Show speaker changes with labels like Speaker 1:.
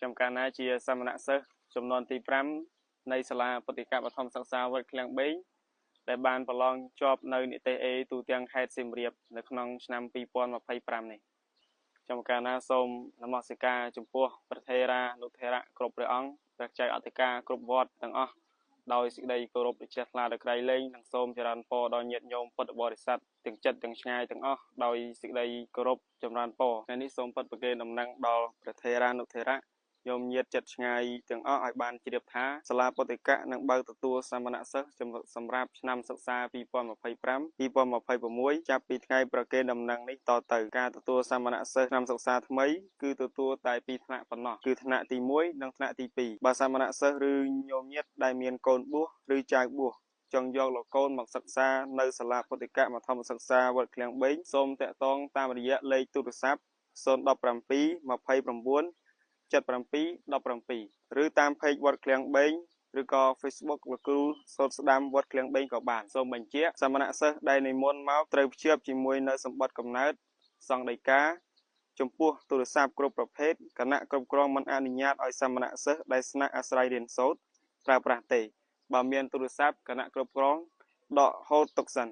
Speaker 1: ចំការណាជាសមណៈសិស្សចំនួនទី5នៃសាលាបតិកបឋមសិក្សាវត្តឃ្លាំងបេងដែលបានប្រឡងជាប់នៅនិទេស A ទូទាំងខេត្តសៀមរាបនៅក្នុងឆ្នាំ2025នេះចំការណាសូមនមស្ការចំពោះព្រះថេរានុថេរៈគ្រប់ព្រះអង្គព្រះចៅអធិការគ្រប់វត្តទាំងអស់ដោយសេចក្តីគោរពជ្រះថ្លាដល់ក្រៃលែងនិងសូមចរន្តពរដល់ញាតិញោមពុទ្ធបរិស័ទទាំងចិត្តទាំងឆ្ងាយទាំងអស់ដោយសេចក្តីគោរពចម្រើនពរថ្ងៃនេះសូមពិតប្រគេនដំណឹងដល់ព្រះថេរានុថេរៈញោមញាតិចិត្តឆ្ងាយទាំងអស់ឲ្យបានជ្រាបថាសាលាបតិកៈនឹងបើកទទួលសាមណសិស្សសម្រាប់ឆ្នាំសិក្សា2025-2026ចាប់ពីថ្ងៃប្រគេនដំណឹងនេះតទៅការទទួលសាមណសិស្សឆ្នាំសិក្សាថ្មីគឺទទួលតែ2ថ្នាក់ប៉ុណ្ណោះគឺថ្នាក់ទី1និងថ្នាក់ទី2បើសាមណសិស្សឬញោមញាតិដែលមានកូនបួសឬចៅបួសចង់យកលោកកូនមកសិក្សានៅសាលាបតិកៈបឋមសិក្សាវត្តឃ្លាំងបេងសូមតាក់ទងតាមរយៈលេខទូរស័ព្ទ017 29 7717ឬតាមเพจវត្តឃ្លាំងបេងឬក៏ Facebook លោកគ្រូសូត្រស្ដាំវត្តឃ្លាំងបេងក៏បានសូមបញ្ជាក់សាមណសិស្សដែលនិមន្តមកត្រូវភ្ជាប់ជាមួយនៅសម្បត្តិកំណើតសង្ឃដីកាចំពោះទូរស័ព្ទគ្រប់ប្រភេទគណៈគ្រប់គ្រងមិនអនុញ្ញាតឲ្យសាមណសិស្សដែលស្នាក់អាស្រ័យរៀនសូត្រប្រើប្រាស់ទេបើមានទូរស័ព្ទគណៈគ្រប់គ្រងដកហូតទុកសិន